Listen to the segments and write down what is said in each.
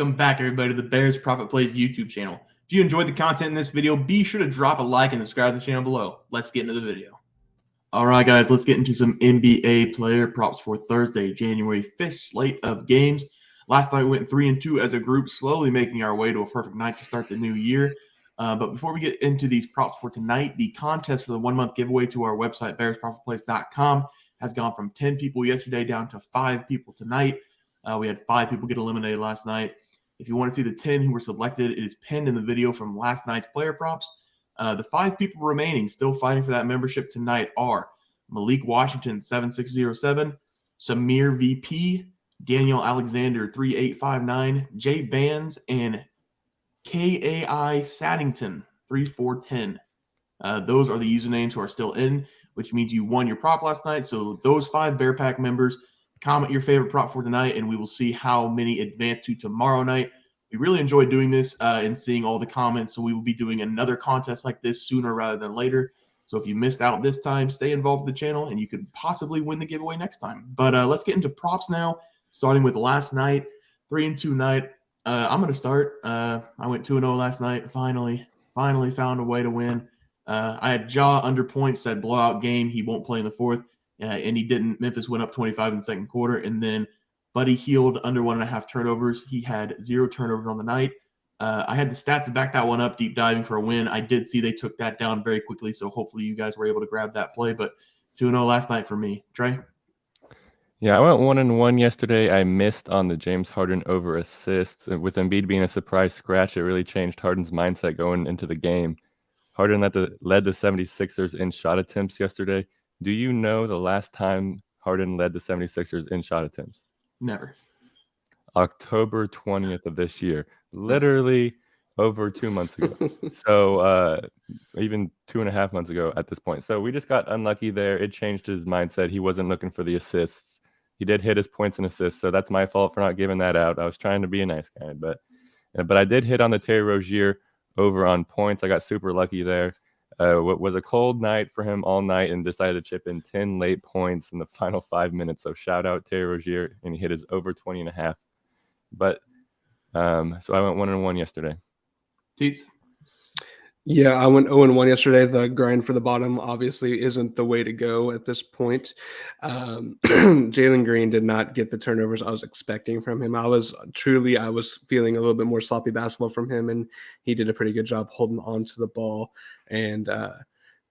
Welcome back, everybody, to the Bears Profit Plays YouTube channel. If you enjoyed the content in this video, be sure to drop a like and subscribe to the channel below. Let's get into the video. All right, guys, let's get into some NBA player props for Thursday, January 5th slate of games. Last night we went 3-2 as a group, slowly making our way to a perfect night to start the new year. But before we get into these props for tonight, the contest for the 1-month giveaway to our website, bearsprofitplays.com, has gone from 10 people yesterday down to 5 people tonight. We had 5 people get eliminated last night. If you want to see the 10 who were selected, it is pinned in the video from last night's player props. The 5 people remaining still fighting for that membership tonight are Malik Washington, 7607, Samir VP, Daniel Alexander, 3859, Jay Bands, and KAI Saddington, 3410. Those are the usernames who are still in, which means you won your prop last night. So those 5 Bear Pack members, comment your favorite prop for tonight, and we will see how many advance to tomorrow night. We really enjoyed doing this and seeing all the comments, so we will be doing another contest like this sooner rather than later. So if you missed out this time, stay involved with the channel, and you could possibly win the giveaway next time. But let's get into props now, starting with last night, 3-2 night. I'm going to start. I went 2-0 last night. Finally found a way to win. I had Ja under points, said blowout game. He won't play in the fourth. And he didn't. Memphis went up 25 in the second quarter. And then Buddy Hield under 1.5 turnovers. He had 0 turnovers on the night. I had the stats to back that one up, deep diving for a win. I did see they took that down very quickly, so hopefully you guys were able to grab that play. But 2-0 last night for me. Trey? Yeah, I went 1-1 yesterday. I missed on the James Harden over assists. With Embiid being a surprise scratch, it really changed Harden's mindset going into the game. Harden led the 76ers in shot attempts yesterday. Do you know the last time Harden led the 76ers in shot attempts? Never. October 20th of this year, literally over 2 months ago. So even 2.5 months ago at this point. So we just got unlucky there. It changed his mindset. He wasn't looking for the assists. He did hit his points and assists, so that's my fault for not giving that out. I was trying to be a nice guy, but I did hit on the Terry Rozier over on points. I got super lucky there. What was a cold night for him all night, and decided to chip in 10 late points in the final 5 minutes. So shout out Terry Rozier, and he hit his over 20.5. But so I went 1-1 yesterday. Teats? Yeah, I went 0-1 yesterday. The grind for the bottom obviously isn't the way to go at this point. Jalen Green did not get the turnovers I was expecting from him. I was feeling a little bit more sloppy basketball from him, and he did a pretty good job holding on to the ball and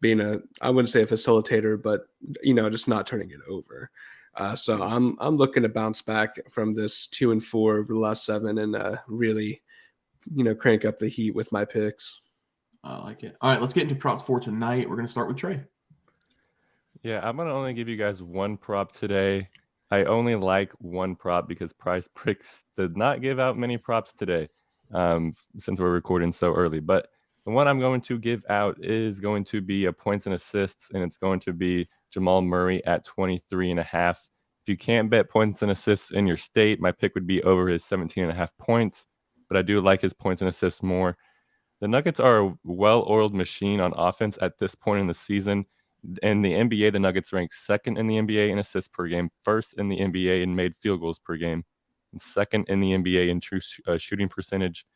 being I wouldn't say a facilitator, but just not turning it over. So I'm looking to bounce back from this 2-4 over the last 7 and really crank up the heat with my picks. I like it. All right, let's get into props for tonight. We're going to start with Trey. Yeah, I'm going to only give you guys one prop today. I only like one prop because PrizePicks did not give out many props today since we're recording so early. But the one I'm going to give out is going to be a points and assists, and it's going to be Jamal Murray at 23.5. If you can't bet points and assists in your state, my pick would be over his 17.5 points. But I do like his points and assists more. The Nuggets are a well-oiled machine on offense at this point in the season. In the NBA, the Nuggets rank 2nd in the NBA in assists per game, 1st in the NBA in made field goals per game, and 2nd in the NBA in true shooting percentage.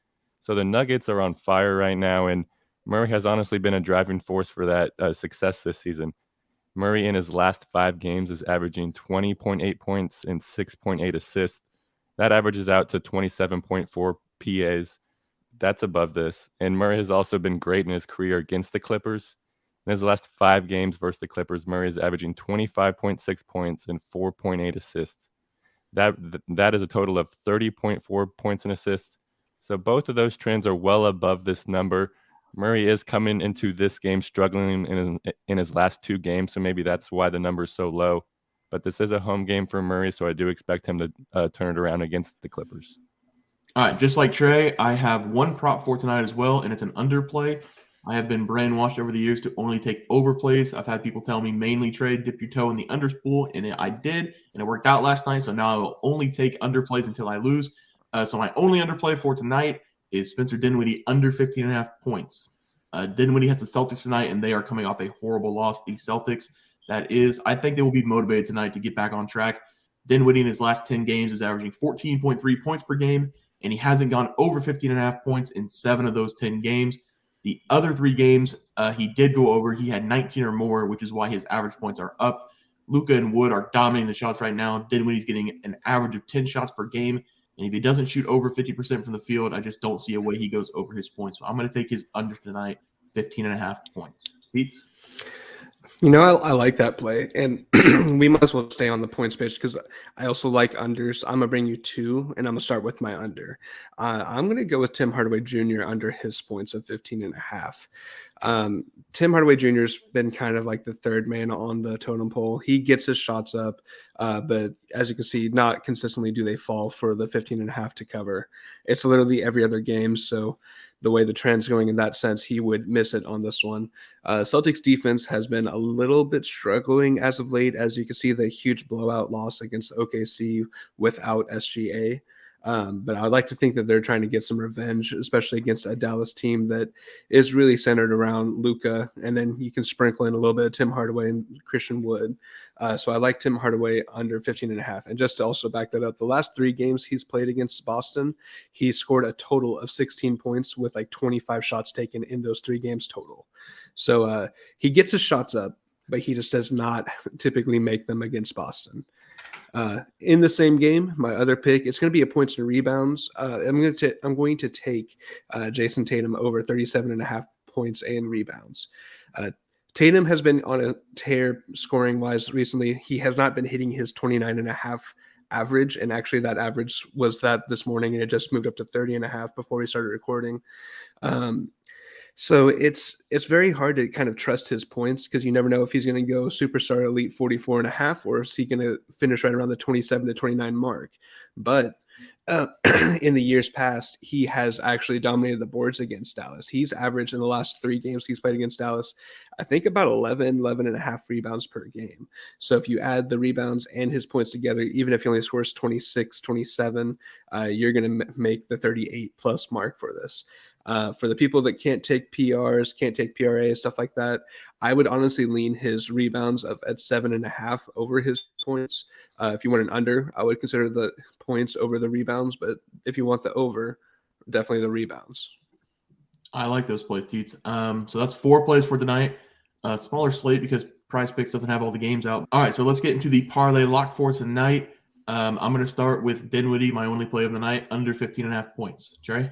So the Nuggets are on fire right now, and Murray has honestly been a driving force for that success this season. Murray in his last 5 games is averaging 20.8 points and 6.8 assists. That averages out to 27.4 PAs. That's above this. And Murray has also been great in his career against the Clippers. In his last 5 games versus the Clippers, Murray is averaging 25.6 points and 4.8 assists. That is a total of 30.4 points and assists. So both of those trends are well above this number. Murray is coming into this game struggling in his last 2 games, so maybe that's why the number is so low. But this is a home game for Murray, so I do expect him to turn it around against the Clippers. All right, just like Trey, I have one prop for tonight as well, and it's an underplay. I have been brainwashed over the years to only take overplays. I've had people tell me mainly trade, dip your toe in the underspool, and I did, and it worked out last night. So now I will only take underplays until I lose. So my only underplay for tonight is Spencer Dinwiddie under 15.5 points. Dinwiddie has the Celtics tonight, and they are coming off a horrible loss. The Celtics, I think they will be motivated tonight to get back on track. Dinwiddie in his last 10 games is averaging 14.3 points per game and he hasn't gone over 15.5 points in 7 of those 10 games. The other 3 games, he did go over. He had 19 or more, which is why his average points are up. Luka and Wood are dominating the shots right now. Dinwiddie's getting an average of 10 shots per game. And if he doesn't shoot over 50% from the field, I just don't see a way he goes over his points. So I'm going to take his under tonight, 15.5 points. Teats? I like that play, and we might as well stay on the points page because I also like unders. I'm gonna bring you 2, and I'm gonna start with my under. I'm gonna go with Tim Hardaway Jr. under his points of 15.5. Tim Hardaway Jr. has been kind of like the third man on the totem pole. He gets his shots up, but as you can see, not consistently do they fall for the 15.5 to cover. It's literally every other game, so the way the trend's going in that sense, he would miss it on this one. Celtics defense has been a little bit struggling as of late. As you can see, the huge blowout loss against OKC without SGA. But I'd like to think that they're trying to get some revenge, especially against a Dallas team that is really centered around Luka. And then you can sprinkle in a little bit of Tim Hardaway and Christian Wood. So I like Tim Hardaway under 15.5. And just to also back that up, the last 3 games he's played against Boston, he scored a total of 16 points with like 25 shots taken in those 3 games total. So he gets his shots up, but he just does not typically make them against Boston. In the same game, my other pick, it's going to be a points and rebounds. I'm going to take Jayson Tatum over 37.5 points and rebounds. Tatum has been on a tear scoring wise recently. He has not been hitting his 29.5 average, and actually that average was that this morning, and it just moved up to 30.5 before we started recording. So it's very hard to kind of trust his points because you never know if he's going to go superstar elite 44.5 or is he going to finish right around the 27 to 29 mark. But in the years past, he has actually dominated the boards against Dallas. He's averaged in the last 3 games he's played against Dallas, I think about 11.5 rebounds per game. So if you add the rebounds and his points together, even if he only scores 26, 27, you're going to make the 38 plus mark for this. For the people that can't take PRs, can't take PRA, stuff like that, I would honestly lean his rebounds at 7.5 over his points. If you want an under, I would consider the points over the rebounds, but if you want the over, definitely the rebounds. I like those plays, Teats. So that's 4 plays for tonight. Smaller slate because PrizePicks doesn't have all the games out. All right, so let's get into the parlay lock for tonight. I'm going to start with Dinwiddie, my only play of the night, under 15.5 points. Trey?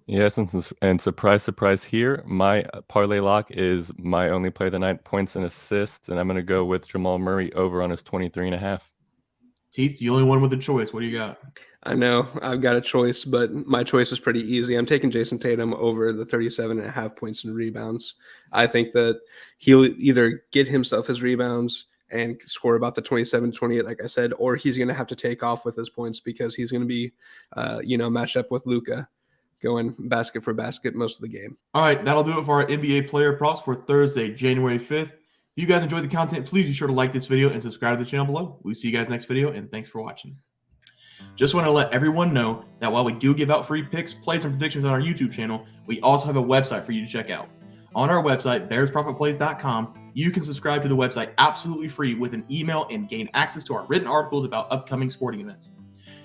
Yes, and surprise here, my parlay lock is my only play of the night, points and assists, and I'm going to go with Jamal Murray over on his 23.5. Teats, the only one with a choice. What do you got? I know I've got a choice, but my choice is pretty easy. I'm taking Jayson Tatum over the 37.5 points and rebounds. I think that he'll either get himself his rebounds and score about the 27, 28, like I said, or he's going to have to take off with his points because he's going to be, matched up with Luka, going basket for basket most of the game. All right, that'll do it for our NBA player props for Thursday, January 5th. If you guys enjoyed the content, please be sure to like this video and subscribe to the channel below. We'll see you guys next video, and thanks for watching. Just want to let everyone know that while we do give out free picks, plays, and predictions on our YouTube channel, we also have a website for you to check out. On our website, bearsprofitplays.com, you can subscribe to the website absolutely free with an email and gain access to our written articles about upcoming sporting events.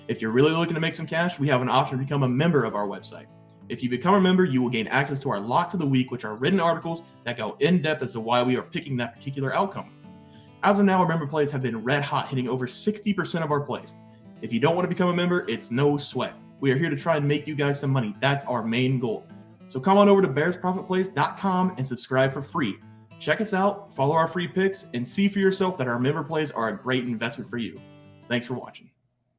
If you're really looking to make some cash, we have an option to become a member of our website. If you become a member, you will gain access to our locks of the week, which are written articles that go in depth as to why we are picking that particular outcome. As of now, our member plays have been red hot, hitting over 60% of our plays. If you don't want to become a member, it's no sweat. We are here to try and make you guys some money. That's our main goal. So come on over to bearsprofitplays.com and subscribe for free. Check us out, follow our free picks, and see for yourself that our member plays are a great investment for you. Thanks for watching.